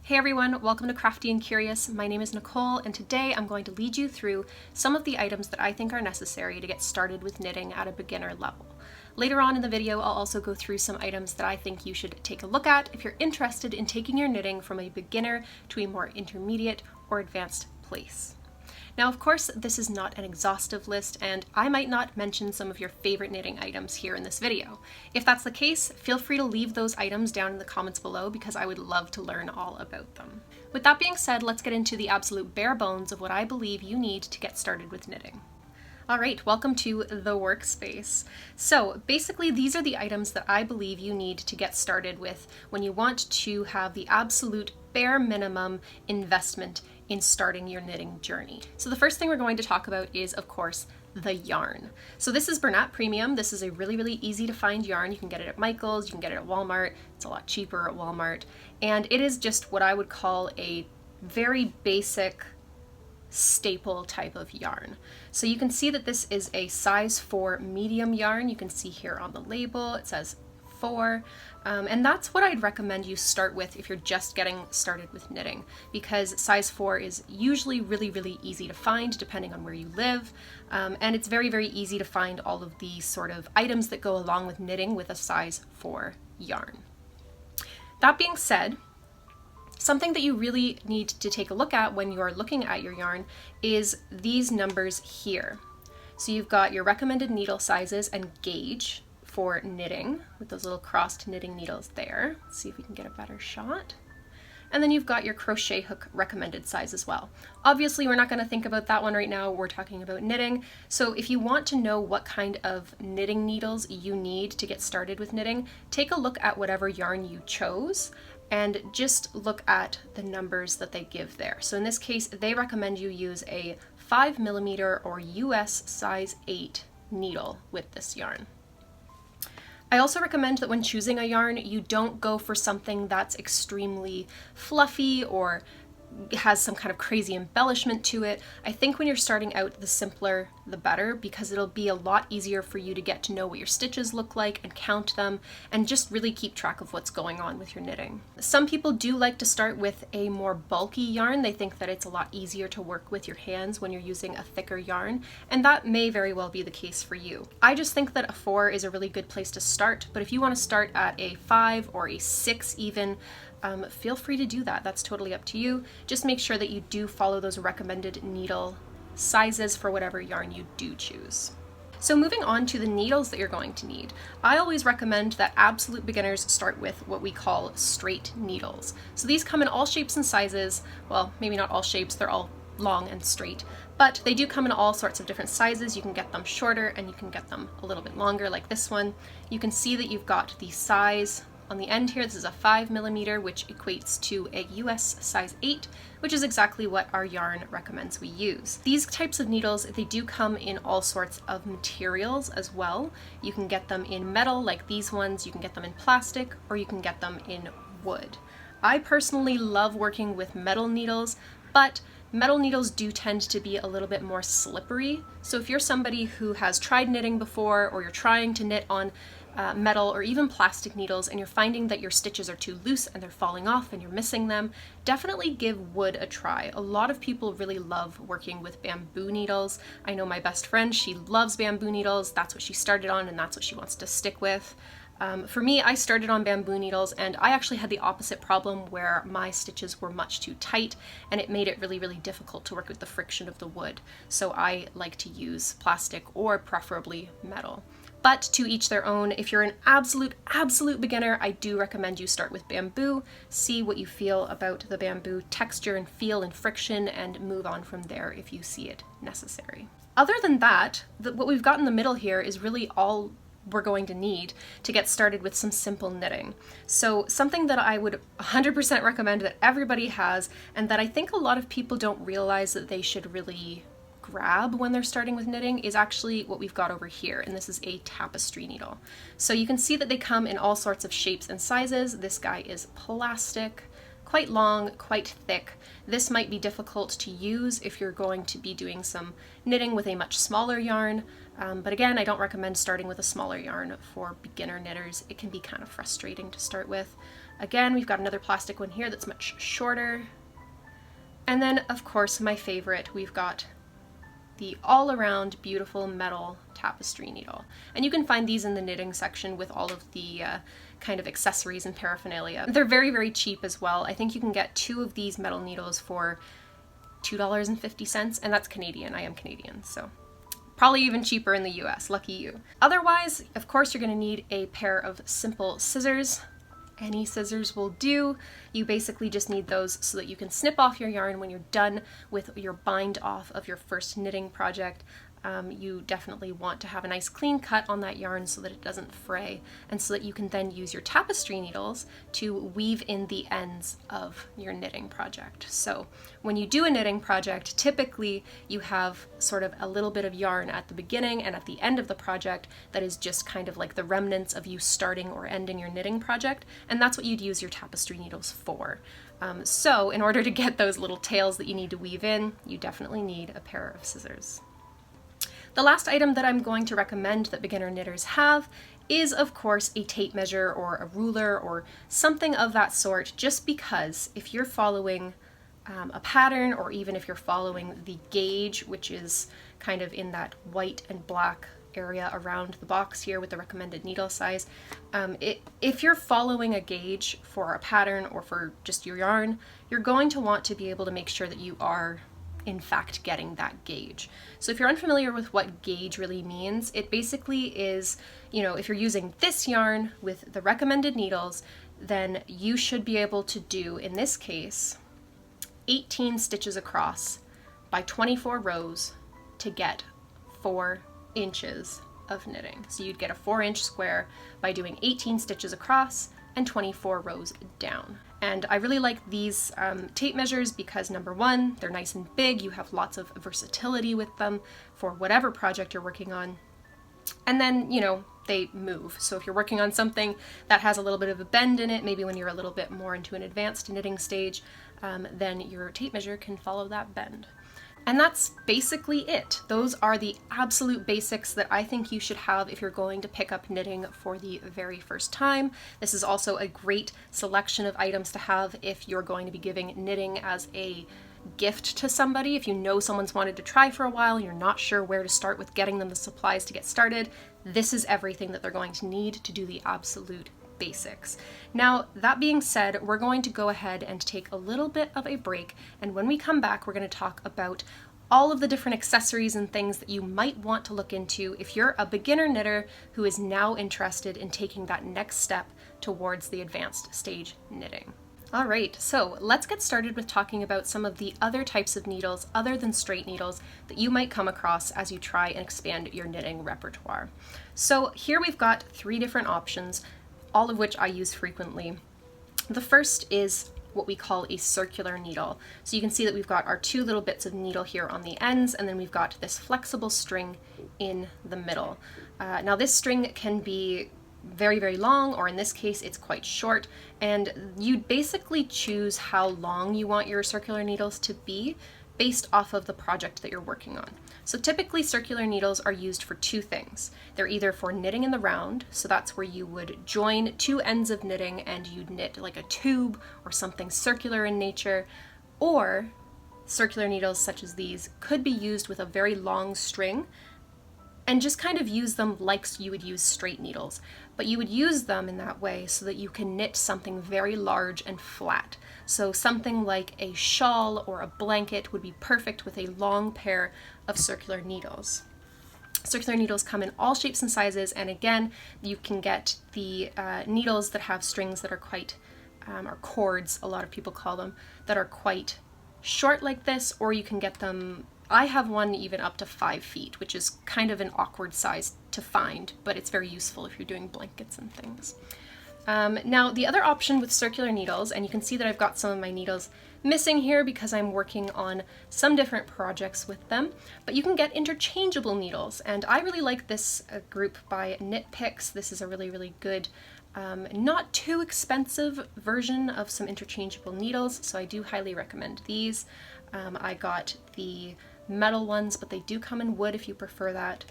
Hey everyone, welcome to Crafty and Curious. My name is Nicole, and today I'm going to lead you through some of the items that I think are necessary to get started with knitting at a beginner level. Later on in the video, I'll also go through some items that I think you should take a look at if you're interested in taking your knitting from a beginner to a more intermediate or advanced place. Now, of course, this is not an exhaustive list, and I might not mention some of your favorite knitting items here in this video. If that's the case, feel free to leave those items down in the comments below because I would love to learn all about them. With that being said, let's get into the absolute bare bones of what I believe you need to get started with knitting. All right, welcome to the workspace. So basically, these are the items that I believe you need to get started with when you want to have the absolute bare minimum investment in starting your knitting journey. So the first thing we're going to talk about is, of course, the yarn. So this is Bernat Premium. This is a really easy to find yarn. You can get it at Michael's, you can get it at Walmart. It's a lot cheaper at Walmart. And it is just what I would call a very basic staple type of yarn. So you can see that this is a size 4 medium yarn. You can see here on the label, it says 4. And that's what I'd recommend you start with if you're just getting started with knitting, because size 4 is usually really easy to find depending on where you live. And it's very easy to find all of the sort of items that go along with knitting with a size 4 yarn. That being said, something that you really need to take a look at when you're looking at your yarn is these numbers here. So you've got your recommended needle sizes and gauge for knitting with those little crossed knitting needles there. Let's see if we can get a better shot. And then you've got your crochet hook recommended size as well. Obviously, we're not going to think about that one right now. We're talking about knitting. So if you want to know what kind of knitting needles you need to get started with knitting, take a look at whatever yarn you chose and just look at the numbers that they give there. So in this case, they recommend you use a 5mm or US size 8 needle with this yarn. I also recommend that when choosing a yarn, you don't go for something that's extremely fluffy or has some kind of crazy embellishment to it. I think when you're starting out, the simpler the better, because it'll be a lot easier for you to get to know what your stitches look like and count them and just really keep track of what's going on with your knitting. Some people do like to start with a more bulky yarn. They think that it's a lot easier to work with your hands when you're using a thicker yarn, and that may very well be the case for you. I just think that a 4 is a really good place to start, but if you want to start at a 5 or a 6 even, feel free to do that. That's totally up to you. Just make sure that you do follow those recommended needle sizes for whatever yarn you do choose. So moving on to the needles that you're going to need, I always recommend that absolute beginners start with what we call straight needles. So these come in all shapes and sizes. Well, maybe not all shapes, they're all long and straight, but they do come in all sorts of different sizes. You can get them shorter and you can get them a little bit longer like this one. You can see that you've got the size on the end here. This is a 5mm, which equates to a US size 8, which is exactly what our yarn recommends we use. These types of needles, they do come in all sorts of materials as well. You can get them in metal like these ones, you can get them in plastic, or you can get them in wood. I personally love working with metal needles, but metal needles do tend to be a little bit more slippery. So if you're somebody who has tried knitting before, or you're trying to knit on metal or even plastic needles and you're finding that your stitches are too loose and they're falling off and you're missing them, definitely give wood a try. A lot of people really love working with bamboo needles. I know my best friend, she loves bamboo needles. That's what she started on and that's what she wants to stick with. For me, I started on bamboo needles and I actually had the opposite problem where my stitches were much too tight and it made it really difficult to work with the friction of the wood. So I like to use plastic or preferably metal. But to each their own. If you're an absolute beginner, I do recommend you start with bamboo, see what you feel about the bamboo texture and feel and friction, and move on from there if you see it necessary. Other than that, what we've got in the middle here is really all we're going to need to get started with some simple knitting. So something that I would 100% recommend that everybody has, and that I think a lot of people don't realize that they should really grab when they're starting with knitting, is actually what we've got over here, and this is a tapestry needle. So you can see that they come in all sorts of shapes and sizes. This guy is plastic, quite long, quite thick. This might be difficult to use if you're going to be doing some knitting with a much smaller yarn, but again, I don't recommend starting with a smaller yarn for beginner knitters. It can be kind of frustrating to start with. Again, we've got another plastic one here that's much shorter. And then, of course, my favorite, we've got the all-around beautiful metal tapestry needle. And you can find these in the knitting section with all of the kind of accessories and paraphernalia. They're very, very cheap as well. I think you can get 2 of these metal needles for $2.50, and that's Canadian. I am Canadian, so probably even cheaper in the US. Lucky you. Otherwise, of course, you're going to need a pair of simple scissors. Any scissors will do. You basically just need those so that you can snip off your yarn when you're done with your bind off of your first knitting project. You definitely want to have a nice clean cut on that yarn so that it doesn't fray, and so that you can then use your tapestry needles to weave in the ends of your knitting project. So when you do a knitting project, typically you have sort of a little bit of yarn at the beginning and at the end of the project that is just kind of like the remnants of you starting or ending your knitting project, and that's what you'd use your tapestry needles for. So in order to get those little tails that you need to weave in, you definitely need a pair of scissors. The last item that I'm going to recommend that beginner knitters have is, of course, a tape measure or a ruler or something of that sort, just because if you're following a pattern, or even if you're following the gauge, which is kind of in that white and black area around the box here with the recommended needle size, if you're following a gauge for a pattern or for just your yarn, you're going to want to be able to make sure that you are in fact getting that gauge. So if you're unfamiliar with what gauge really means, it basically is, you know, if you're using this yarn with the recommended needles, then you should be able to do, in this case, 18 stitches across by 24 rows to get 4 inches of knitting. So you'd get a 4-inch square by doing 18 stitches across and 24 rows down. And I really like these tape measures because, number one, they're nice and big. You have lots of versatility with them for whatever project you're working on. And then, you know, they move. So if you're working on something that has a little bit of a bend in it, maybe when you're a little bit more into an advanced knitting stage, then your tape measure can follow that bend. And that's basically it. Those are the absolute basics that I think you should have if you're going to pick up knitting for the very first time. This is also a great selection of items to have if you're going to be giving knitting as a gift to somebody. If you know someone's wanted to try for a while and you're not sure where to start with getting them the supplies to get started, this is everything that they're going to need to do the absolute basics. Now, that being said, we're going to go ahead and take a little bit of a break, and when we come back, we're going to talk about all of the different accessories and things that you might want to look into if you're a beginner knitter who is now interested in taking that next step towards the advanced stage knitting. All right, so let's get started with talking about some of the other types of needles other than straight needles that you might come across as you try and expand your knitting repertoire. So here we've got 3 different options, all of which I use frequently. The first is what we call a circular needle. So you can see that we've got our 2 little bits of needle here on the ends, and then we've got this flexible string in the middle. Now this string can be very, very long, or in this case it's quite short, and you basically choose how long you want your circular needles to be based off of the project that you're working on. So typically circular needles are used for 2 things. They're either for knitting in the round, so that's where you would join 2 ends of knitting and you'd knit like a tube or something circular in nature, or circular needles such as these could be used with a very long string and just kind of use them like you would use straight needles. But you would use them in that way so that you can knit something very large and flat. So something like a shawl or a blanket would be perfect with a long pair of circular needles. Circular needles come in all shapes and sizes, and again, you can get the needles that have strings that are quite, or cords, a lot of people call them, that are quite short like this, or you can get them, I have one even up to 5 feet, which is kind of an awkward size to find, but it's very useful if you're doing blankets and things. Now, the other option with circular needles, and you can see that I've got some of my needles missing here because I'm working on some different projects with them, but you can get interchangeable needles, and I really like this group by Knit Picks. This is a really, really good, not too expensive version of some interchangeable needles, so I do highly recommend these. I got the metal ones, but they do come in wood if you prefer that.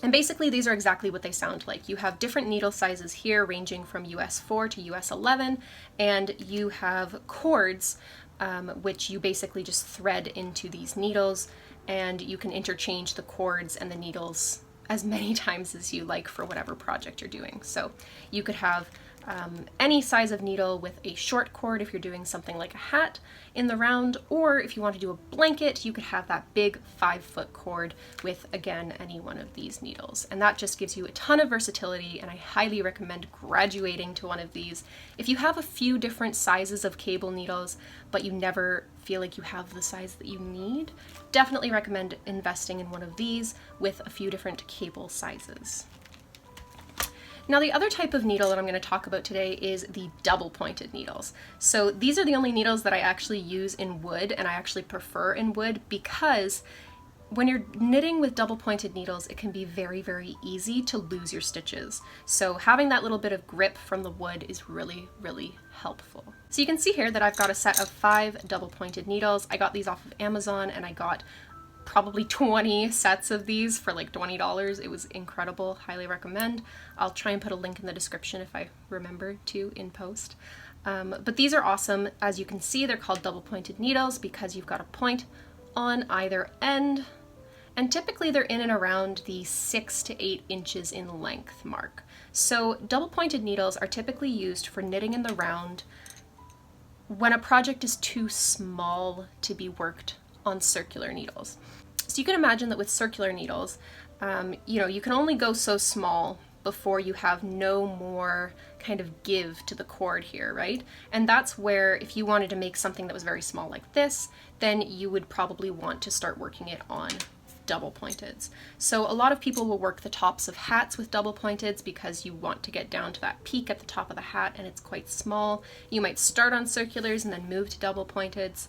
And basically these are exactly what they sound like. You have different needle sizes here ranging from US 4 to US 11, and you have cords which you basically just thread into these needles, and you can interchange the cords and the needles as many times as you like for whatever project you're doing. So you could have any size of needle with a short cord if you're doing something like a hat in the round, or if you want to do a blanket, you could have that big 5-foot cord with, again, any one of these needles. And that just gives you a ton of versatility, and I highly recommend graduating to one of these. If you have a few different sizes of cable needles, but you never feel like you have the size that you need, definitely recommend investing in one of these with a few different cable sizes. Now the other type of needle that I'm going to talk about today is the double pointed needles. So these are the only needles that I actually use in wood, and I actually prefer in wood because when you're knitting with double pointed needles, it can be very, very easy to lose your stitches. So having that little bit of grip from the wood is really, really helpful. So you can see here that I've got a set of 5 double pointed needles. I got these off of Amazon, and I got probably 20 sets of these for like $20. It was incredible. Highly recommend. I'll try and put a link in the description if I remember to in post. But these are awesome. As you can see, they're called double pointed needles because you've got a point on either end, and typically they're in and around the 6 to 8 inches in length mark. So double pointed needles are typically used for knitting in the round when a project is too small to be worked on circular needles. So you can imagine that with circular needles, you can only go so small before you have no more kind of give to the cord here, right? And that's where if you wanted to make something that was very small like this, then you would probably want to start working it on double pointeds. So a lot of people will work the tops of hats with double pointeds because you want to get down to that peak at the top of the hat and it's quite small. You might start on circulars and then move to double pointeds.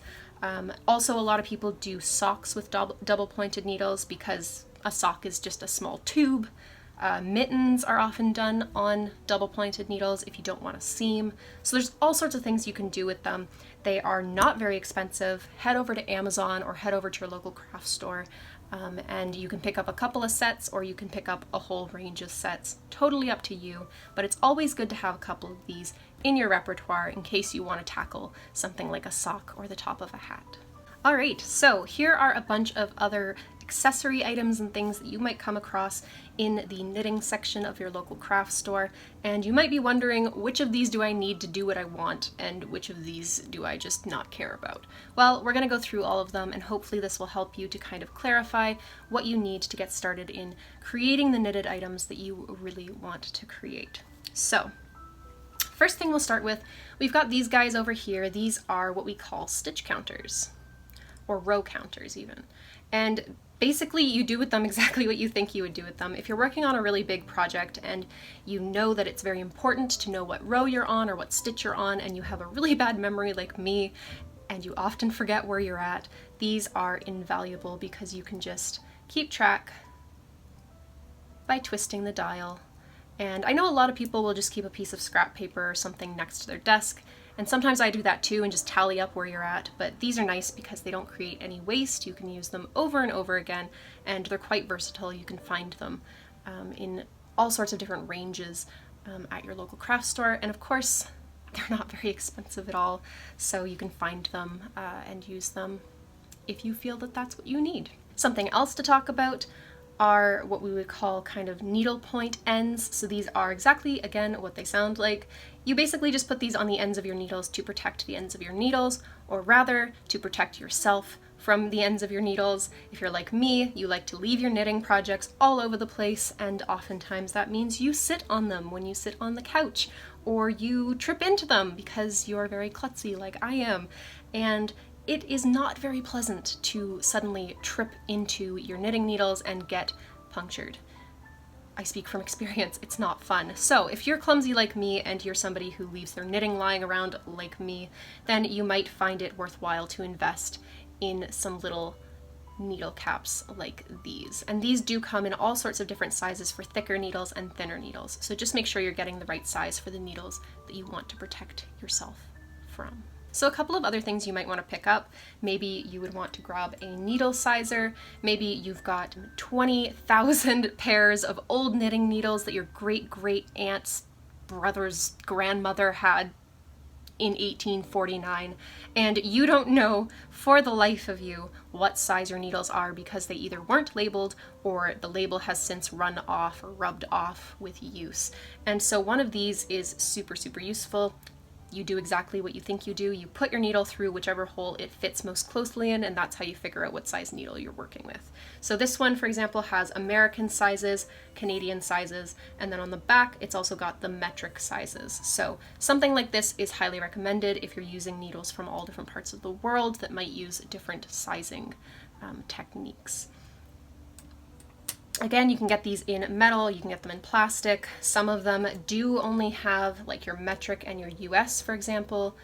Also, a lot of people do socks with double pointed needles because a sock is just a small tube. Mittens are often done on double pointed needles if you don't want a seam. So there's all sorts of things you can do with them. They are not very expensive. Head over to Amazon or head over to your local craft store, and you can pick up a couple of sets or you can pick up a whole range of sets. Totally up to you, but it's always good to have a couple of these in your repertoire in case you want to tackle something like a sock or the top of a hat. All right, so here are a bunch of other accessory items and things that you might come across in the knitting section of your local craft store, and you might be wondering which of these do I need to do what I want and which of these do I just not care about. Well, we're going to go through all of them, and hopefully this will help you to kind of clarify what you need to get started in creating the knitted items that you really want to create. So first thing we'll start with, we've got these guys over here. These are what we call stitch counters, or row counters even. And basically you do with them exactly what you think you would do with them. If you're working on a really big project and you know that it's very important to know what row you're on or what stitch you're on, and you have a really bad memory like me, and you often forget where you're at, these are invaluable because you can just keep track by twisting the dial. And I know a lot of people will just keep a piece of scrap paper or something next to their desk, and sometimes I do that too and just tally up where you're at, but these are nice because they don't create any waste. You can use them over and over again, and they're quite versatile. You can find them in all sorts of different ranges at your local craft store, and of course they're not very expensive at all, so you can find them and use them if you feel that that's what you need. Something else to talk about are what we would call kind of needle point ends. So these are exactly, again, what they sound like. You basically just put these on the ends of your needles to protect the ends of your needles, or rather to protect yourself from the ends of your needles. If you're like me, you like to leave your knitting projects all over the place, and oftentimes that means you sit on them when you sit on the couch, or you trip into them because you're very klutzy like I am. And it is not very pleasant to suddenly trip into your knitting needles and get punctured. I speak from experience, it's not fun. So if you're clumsy like me and you're somebody who leaves their knitting lying around like me, then you might find it worthwhile to invest in some little needle caps like these. And these do come in all sorts of different sizes for thicker needles and thinner needles. So just make sure you're getting the right size for the needles that you want to protect yourself from. So a couple of other things you might want to pick up. Maybe you would want to grab a needle sizer. Maybe you've got 20,000 pairs of old knitting needles that your great aunt's brother's grandmother had in 1849, and you don't know for the life of you what size your needles are because they either weren't labeled or the label has since run off or rubbed off with use. And so one of these is super useful. You do exactly what you think you do. You put your needle through whichever hole it fits most closely in, and that's how you figure out what size needle you're working with. So this one, for example, has American sizes, Canadian sizes, and then on the back, it's also got the metric sizes. So something like this is highly recommended if you're using needles from all different parts of the world that might use different sizing techniques. Again, you can get these in metal, you can get them in plastic. Some of them do only have like your metric and your US, for example,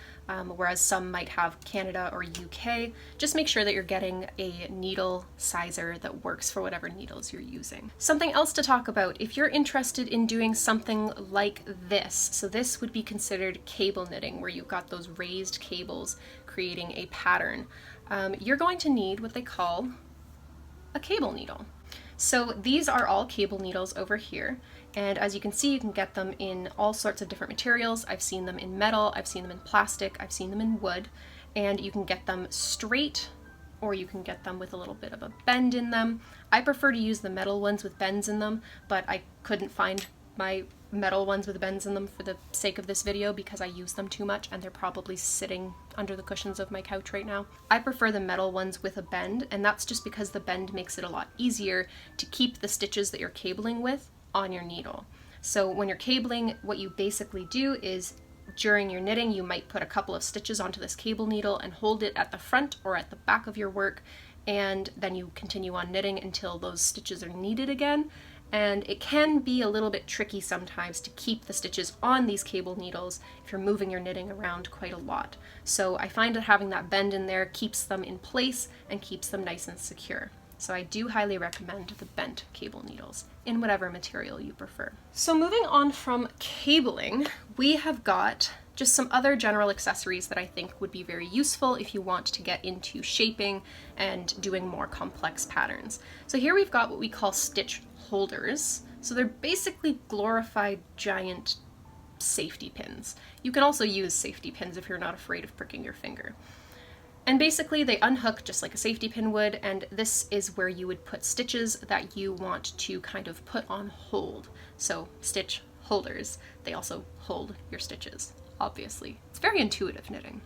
whereas some might have Canada or UK. Just make sure that you're getting a needle sizer that works for whatever needles you're using. Something else to talk about, if you're interested in doing something like this, so this would be considered cable knitting, where you've got those raised cables creating a pattern. You're going to need what they call a cable needle. So these are all cable needles over here, and as you can see, you can get them in all sorts of different materials. I've seen them in metal, I've seen them in plastic, I've seen them in wood, and you can get them straight or you can get them with a little bit of a bend in them. I prefer to use the metal ones with bends in them, but I couldn't find my metal ones with bends in them for the sake of this video because I use them too much and they're probably sitting under the cushions of my couch right now. I prefer the metal ones with a bend, and that's just because the bend makes it a lot easier to keep the stitches that you're cabling with on your needle. So when you're cabling, what you basically do is during your knitting, you might put a couple of stitches onto this cable needle and hold it at the front or at the back of your work, and then you continue on knitting until those stitches are needed again. And it can be a little bit tricky sometimes to keep the stitches on these cable needles if you're moving your knitting around quite a lot. So I find that having that bend in there keeps them in place and keeps them nice and secure. So I do highly recommend the bent cable needles in whatever material you prefer. So moving on from cabling, we have got just some other general accessories that I think would be very useful if you want to get into shaping and doing more complex patterns. So here we've got what we call stitch holders. So they're basically glorified giant safety pins. You can also use safety pins if you're not afraid of pricking your finger. And basically they unhook just like a safety pin would, and this is where you would put stitches that you want to kind of put on hold. So stitch holders, they also hold your stitches, obviously. It's very intuitive knitting.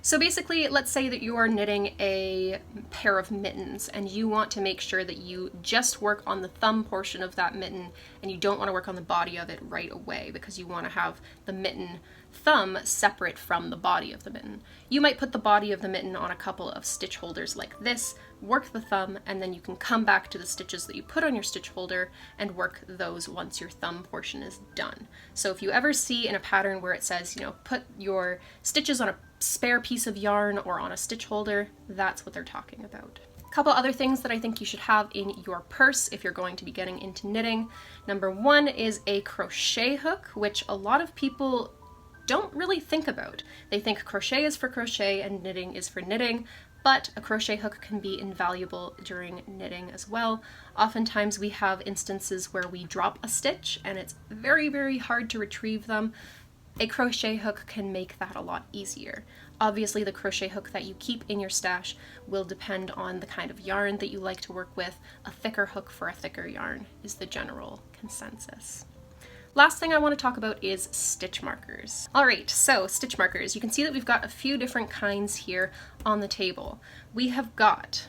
So basically, let's say that you are knitting a pair of mittens and you want to make sure that you just work on the thumb portion of that mitten and you don't want to work on the body of it right away because you want to have the mitten thumb separate from the body of the mitten. You might put the body of the mitten on a couple of stitch holders like this, work the thumb, and then you can come back to the stitches that you put on your stitch holder and work those once your thumb portion is done. So if you ever see in a pattern where it says, you know, put your stitches on a spare piece of yarn or on a stitch holder, that's what they're talking about. A couple other things that I think you should have in your purse if you're going to be getting into knitting. Number one is a crochet hook, which a lot of people don't really think about. They think crochet is for crochet and knitting is for knitting, but a crochet hook can be invaluable during knitting as well. Oftentimes we have instances where we drop a stitch and it's very hard to retrieve them. A crochet hook can make that a lot easier. Obviously, the crochet hook that you keep in your stash will depend on the kind of yarn that you like to work with. A thicker hook for a thicker yarn is the general consensus. Last thing I want to talk about is stitch markers. All right, so stitch markers. You can see that we've got a few different kinds here on the table. We have got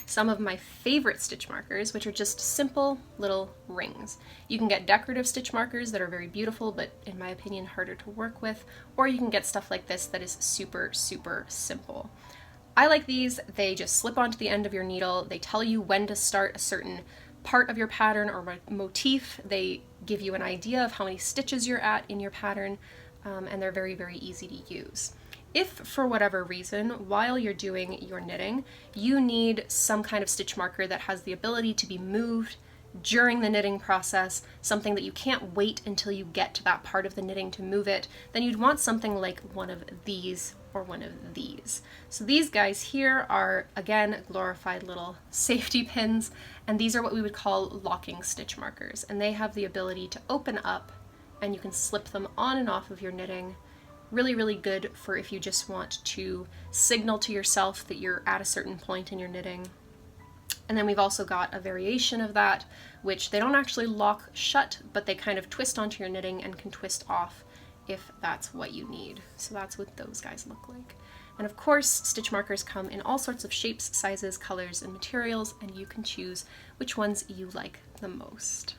some of my favorite stitch markers, which are just simple little rings. You can get decorative stitch markers that are very beautiful, but in my opinion, harder to work with, or you can get stuff like this that is super simple. I like these. They just slip onto the end of your needle. They tell you when to start a certain part of your pattern or motif. They give you an idea of how many stitches you're at in your pattern, and they're very easy to use. If for whatever reason, while you're doing your knitting, you need some kind of stitch marker that has the ability to be moved during the knitting process, something that you can't wait until you get to that part of the knitting to move it, then you'd want something like one of these or one of these. So these guys here are, again, glorified little safety pins, and these are what we would call locking stitch markers, and they have the ability to open up and you can slip them on and off of your knitting. Really, really good for if you just want to signal to yourself that you're at a certain point in your knitting. And then we've also got a variation of that, which they don't actually lock shut, but they kind of twist onto your knitting and can twist off if that's what you need. So that's what those guys look like. And of course, stitch markers come in all sorts of shapes, sizes, colors, and materials, and you can choose which ones you like the most.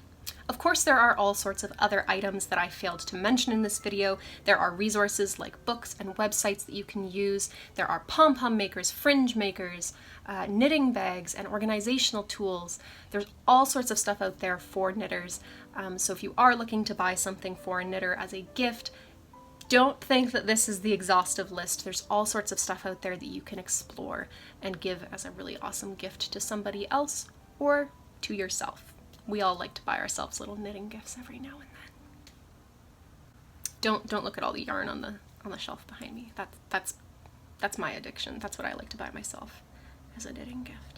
Of course, there are all sorts of other items that I failed to mention in this video. There are resources like books and websites that you can use. There are pom-pom makers, fringe makers, knitting bags, and organizational tools. There's all sorts of stuff out there for knitters. So if you are looking to buy something for a knitter as a gift, don't think that this is the exhaustive list. There's all sorts of stuff out there that you can explore and give as a really awesome gift to somebody else or to yourself. We all like to buy ourselves little knitting gifts every now and then. Don't look at all the yarn on the shelf behind me. That's my addiction. That's what I like to buy myself as a knitting gift.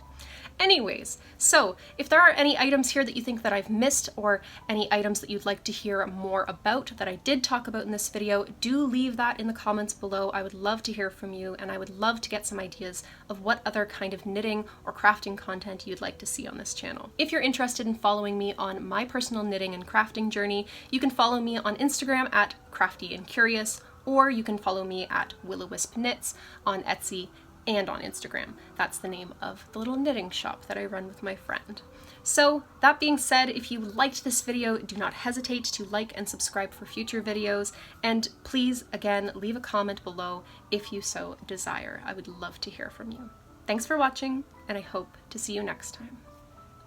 Anyways, so if there are any items here that you think that I've missed, or any items that you'd like to hear more about that I did talk about in this video, do leave that in the comments below. I would love to hear from you, and I would love to get some ideas of what other kind of knitting or crafting content you'd like to see on this channel. If you're interested in following me on my personal knitting and crafting journey, you can follow me on Instagram at Crafty and Curious, or you can follow me at Wisp Knits on Etsy and on Instagram. That's the name of the little knitting shop that I run with my friend. So that being said, if you liked this video, do not hesitate to like and subscribe for future videos, and please, again, leave a comment below if you so desire. I would love to hear from you. Thanks for watching, and I hope to see you next time.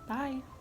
Bye!